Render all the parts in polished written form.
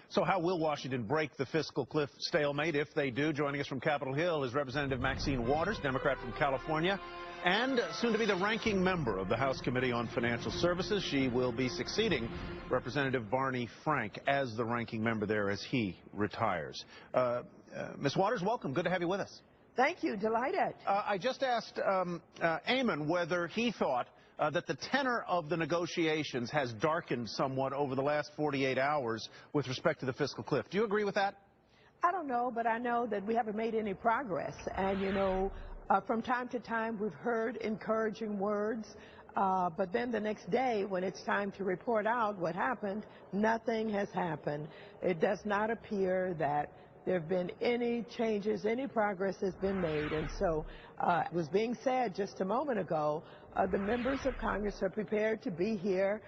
So how will Washington break the fiscal cliff stalemate? If they do, joining us from Capitol Hill is Representative Maxine Waters, Democrat from California, and soon to be the ranking member of the House Committee on Financial Services. She will be succeeding Representative Barney Frank as the ranking member there as he retires. Ms. Waters, welcome. Good to have you with us. Thank you. Delighted. I just asked Eamon whether he thought that the tenor of the negotiations has darkened somewhat over the last 48 hours with respect to the fiscal cliff. Do you agree with that? I don't know, but I know that we haven't made any progress. And, you know, from time to time we've heard encouraging words, but then the next day when it's time to report out what happened, nothing has happened. It does not appear that there have been any changes, any progress has been made. And so it was being said just a moment ago, the members of Congress are prepared to be here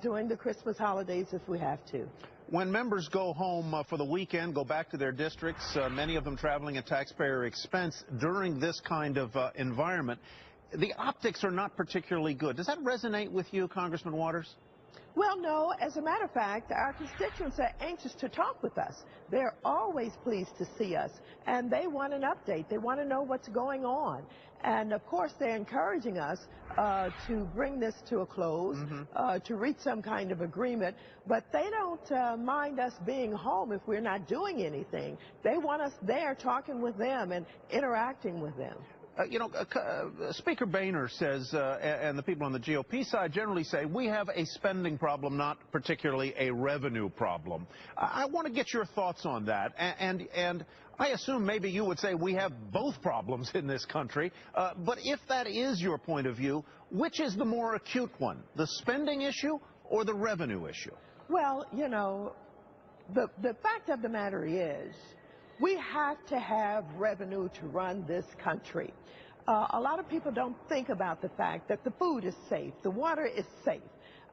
during the Christmas holidays if we have to. When members go home for the weekend, go back to their districts, many of them traveling at taxpayer expense during this kind of environment, the optics are not particularly good. Does that resonate with you, Congressman Waters? Well, no. As a matter of fact, our constituents are anxious to talk with us. They're always pleased to see us, and they want an update. They want to know what's going on. And, of course, they're encouraging us to bring this to a close, to reach some kind of agreement. But they don't mind us being home if we're not doing anything. They want us there talking with them and interacting with them. Speaker Boehner says, and the people on the GOP side generally say, we have a spending problem, not particularly a revenue problem. I want to get your thoughts on that. And I assume maybe you would say we have both problems in this country. But if that is your point of view, which is the more acute one, the spending issue or the revenue issue? Well, you know, the fact of the matter is, we have to have revenue to run this country. A lot of people don't think about the fact that the food is safe, the water is safe,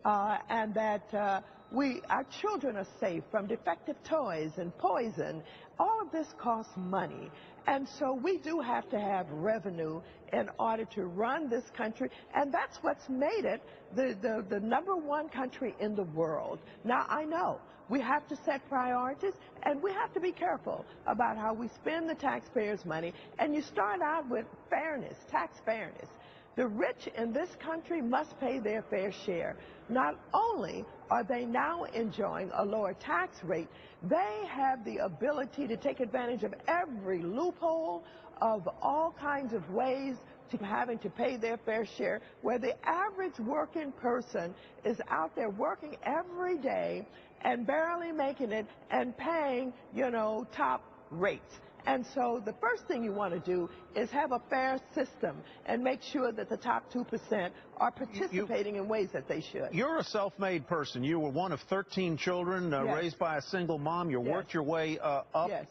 and that our children are safe from defective toys and poison. All of this costs money. And so we do have to have revenue in order to run this country, and that's what's made it the number one country in the world. Now, I know we have to set priorities, and we have to be careful about how we spend the taxpayers' money, and you start out with fairness, tax fairness. The rich in this country must pay their fair share. Not only are they now enjoying a lower tax rate, they have the ability to take advantage of every loophole, of all kinds of ways to having to pay their fair share, where the average working person is out there working every day and barely making it and paying, you know, top rates. And so the first thing you want to do is have a fair system and make sure that the top 2% are participating in ways that they should. You're a self-made person. You were one of 13 children raised by a single mom. You worked your way up. Yes.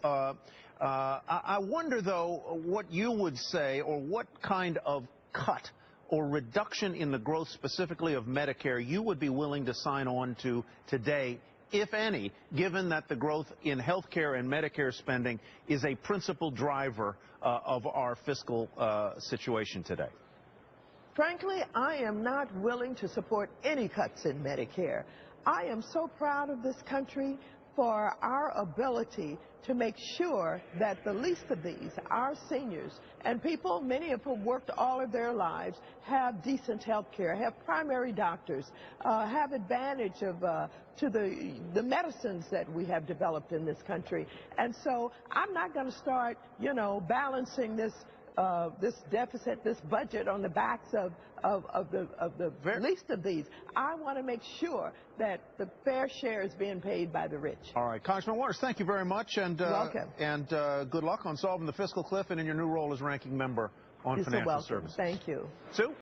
I wonder, though, what you would say, or what kind of cut or reduction in the growth specifically of Medicare you would be willing to sign on to today, if any, given that the growth in health care and Medicare spending is a principal driver of our fiscal situation today? Frankly, I am not willing to support any cuts in Medicare. I am so proud of this country for our ability to make sure that the least of these, our seniors, and people, many of whom worked all of their lives, have decent health care, have primary doctors, have advantage of to the medicines that we have developed in this country. And so I'm not going to start, you know, balancing this deficit, this budget on the backs of the least of these. I want to make sure that the fair share is being paid by the rich. All right, Congressman Waters, thank you very much, and welcome. And good luck on solving the fiscal cliff and in your new role as ranking member on You're financial so welcome. services. Thank you. Sue?